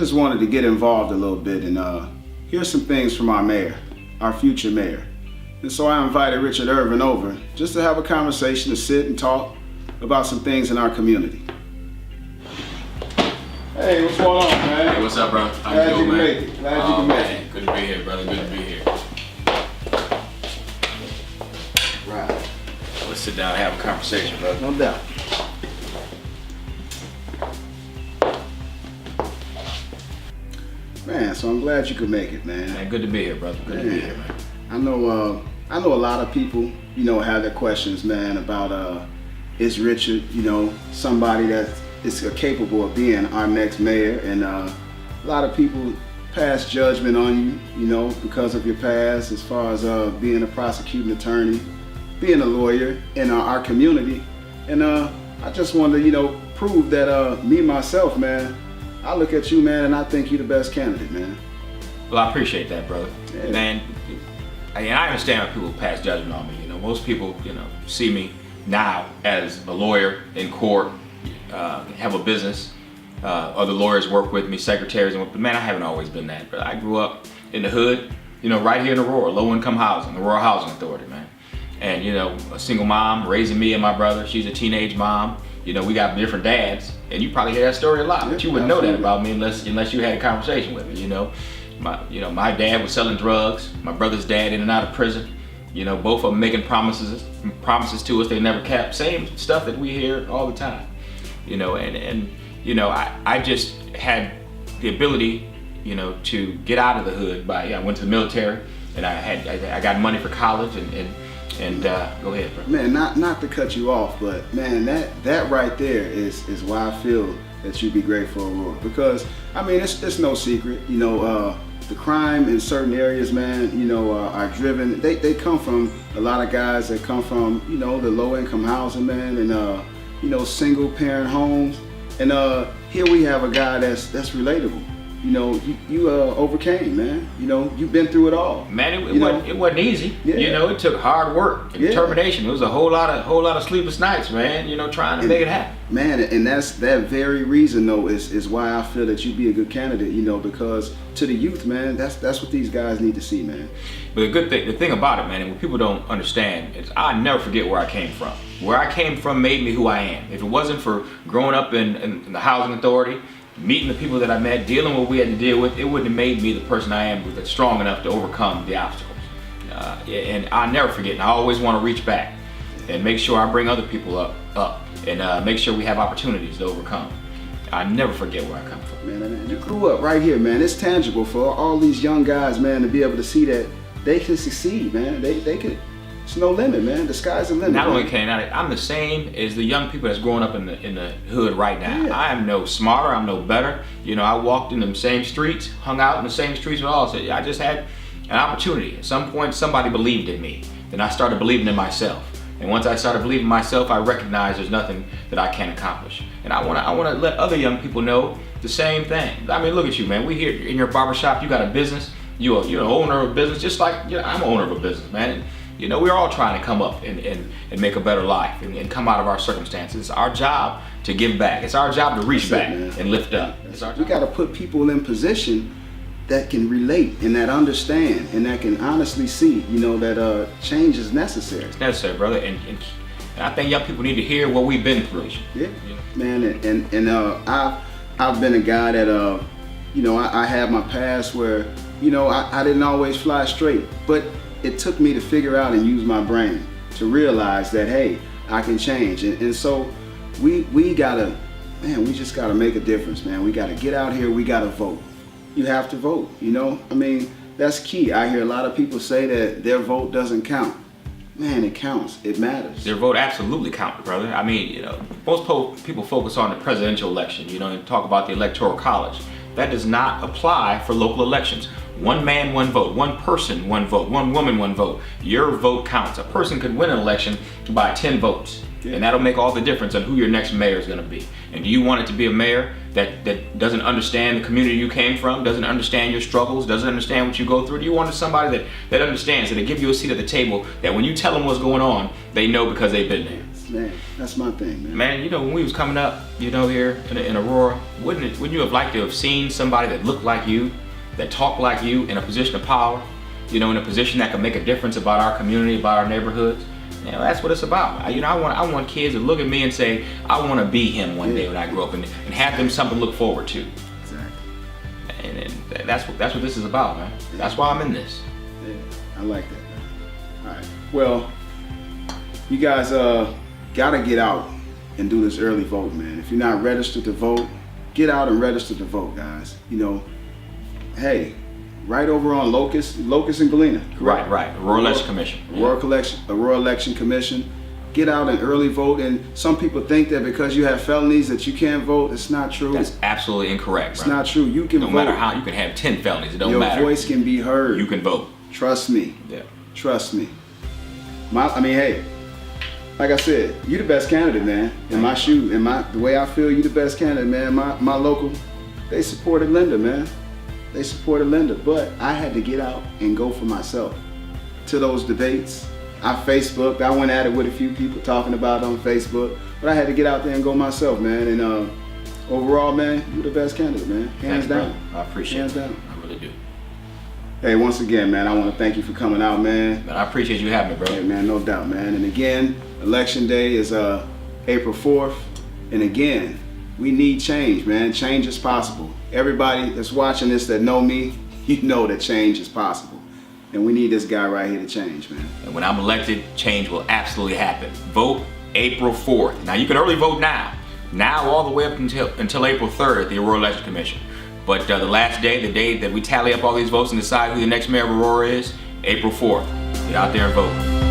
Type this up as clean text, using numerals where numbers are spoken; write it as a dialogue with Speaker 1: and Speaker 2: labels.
Speaker 1: just wanted to get involved a little bit and hear some things from our mayor, our future mayor. And so I invited Richard Irvin over just to have a conversation, to sit and talk about some things in our community. Hey, what's going on, man?
Speaker 2: Hey, what's up, bro? How
Speaker 1: Glad
Speaker 2: you doing,
Speaker 1: you can
Speaker 2: man?
Speaker 1: make it. Glad you can make it.
Speaker 2: Good to be here, brother. Good to be here.
Speaker 1: Right.
Speaker 2: Let's sit down and have a conversation, brother.
Speaker 1: No doubt. Man, so I'm glad you could make it, man.
Speaker 2: Man, good to be here, brother. Good to be here, man.
Speaker 1: I know a lot of people, have their questions, man, about is Richard, somebody that is capable of being our next mayor, and a lot of people pass judgment on you, because of your past, as far as being a prosecuting attorney, being a lawyer in our community, and I just wanted to, prove that me myself, man, I look at you, man, and I think you're the best candidate, man.
Speaker 2: Well, I appreciate that, brother.
Speaker 1: Yeah.
Speaker 2: Man, I understand when people pass judgment on me. Most people, see me now as a lawyer in court, have a business. Other lawyers work with me, secretaries, but man, I haven't always been that. But I grew up in the hood, right here in Aurora, low-income housing, the Aurora Housing Authority, man. And a single mom raising me and my brother. She's a teenage mom. We got different dads, and you probably hear that story a lot, but you wouldn't know that about me unless you had a conversation with me. My dad was selling drugs. My brother's dad in and out of prison. Both of them making promises to us they never kept. Same stuff that we hear all the time. I just had the ability, to get out of the hood I went to the military, and I got money for college and go ahead, bro.
Speaker 1: Man, not to cut you off, but man, that right there is why I feel that you'd be great for Aurora, because it's no secret, the crime in certain areas, man, are driven. They come from a lot of guys that come from, the low-income housing, man, and single parent homes, and here we have a guy that's relatable. You overcame, man. You've been through it all.
Speaker 2: Man, it wasn't easy.
Speaker 1: Yeah.
Speaker 2: It took hard work and determination. It was a whole lot of sleepless nights, man. Trying to make it happen.
Speaker 1: Man, and that very reason, though, is why I feel that you'd be a good candidate. Because to the youth, man, that's what these guys need to see, man.
Speaker 2: But the thing about it, man, and what people don't understand is I never forget where I came from. Where I came from made me who I am. If it wasn't for growing up in the housing authority, meeting the people that I met, dealing with what we had to deal with, it wouldn't have made me the person I am, that's strong enough to overcome the obstacles. And I never forget, and I always want to reach back and make sure I bring other people up and make sure we have opportunities to overcome. I never forget where I come from.
Speaker 1: Man, you grew up right here, man. It's tangible for all these young guys, man, to be able to see that they can succeed, man. They could. It's no limit, man. The sky's the limit.
Speaker 2: Not only can I'm the same as the young people that's growing up in the hood right now.
Speaker 1: Yeah.
Speaker 2: I am no smarter. I'm no better. I walked in the same streets, hung out in the same streets with all. So I just had an opportunity. At some point, somebody believed in me. Then I started believing in myself. And once I started believing in myself, I recognized there's nothing that I can't accomplish. And I want to let other young people know the same thing. Look at you, man. We here in your barbershop. You got a business. You're an owner of a business, just like I'm an owner of a business, man. We're all trying to come up and make a better life and come out of our circumstances. It's our job to give back. It's our job to reach back and lift up.
Speaker 1: We got to put people in position that can relate and that understand and that can honestly see, that change is necessary. It's
Speaker 2: necessary, brother. And I think young people need to hear what we've been through.
Speaker 1: Yeah, man. And I've been a guy that, I had my past where, I didn't always fly straight, but it took me to figure out and use my brain to realize that, hey, I can change. And so we just gotta make a difference, man. We gotta get out here, we gotta vote. You have to vote, that's key. I hear a lot of people say that their vote doesn't count. Man, it counts, it matters.
Speaker 2: Their vote absolutely counts, brother. Most people focus on the presidential election, and talk about the electoral college. That does not apply for local elections. One man, one vote. One person, one vote. One woman, one vote. Your vote counts. A person could win an election by 10 votes. Yeah. And that'll make all the difference on who your next mayor is going to be. And do you want it to be a mayor that doesn't understand the community you came from, doesn't understand your struggles, doesn't understand what you go through? Do you want somebody that understands, that give you a seat at the table, that when you tell them what's going on, they know because they've been there?
Speaker 1: Man, that's my thing, man.
Speaker 2: Man, you know, when we was coming up, you know, here in Aurora, wouldn't you have liked to have seen somebody that looked like you, that talked like you, in a position of power, you know, in a position that could make a difference about our community, about our neighborhoods? You know, that's what it's about. You know, I want kids to look at me and say, I want to be him one day when I grow up, and have them something to look forward to.
Speaker 1: Exactly.
Speaker 2: And that's what this is about, man. That's why I'm in this.
Speaker 1: Yeah, I like that, man. All right. Well, you guys gotta get out and do this early vote, man. If you're not registered to vote, get out and register to vote, guys. You know, hey, right over on Locust and Galena.
Speaker 2: Right. Aurora Election Commission.
Speaker 1: Aurora Election Commission. Get out and early vote. And some people think that because you have felonies that you can't vote. It's not true.
Speaker 2: That's absolutely incorrect.
Speaker 1: It's not true. You can vote.
Speaker 2: No matter how, you can have 10 felonies. It don't matter.
Speaker 1: Your voice can be heard.
Speaker 2: You can vote.
Speaker 1: Trust me.
Speaker 2: Yeah.
Speaker 1: Trust me. Hey, like I said, you the best candidate, man. In my shoe, the way I feel, you the best candidate, man. My local, they supported Linda, man. They supported Linda, but I had to get out and go for myself to those debates. I Facebooked. I went at it with a few people talking about it on Facebook, but I had to get out there and go myself, man. And overall, man, you're the best candidate, man. Hands down.
Speaker 2: Brother. I appreciate
Speaker 1: Hands
Speaker 2: it.
Speaker 1: down.
Speaker 2: I really do.
Speaker 1: Hey, once again, man, I want to thank you for coming out, man.
Speaker 2: Man, I appreciate you having me, bro.
Speaker 1: Hey, man, no doubt, man. And again, Election Day is April 4th. And again, we need change, man. Change is possible. Everybody that's watching this that know me, you know that change is possible. And we need this guy right here to change, man.
Speaker 2: And when I'm elected, change will absolutely happen. Vote April 4th. Now, you can early vote now. Now all the way up until April 3rd at the Aurora Election Commission. But the last day, the day that we tally up all these votes and decide who the next mayor of Aurora is, April 4th. Get out there and vote.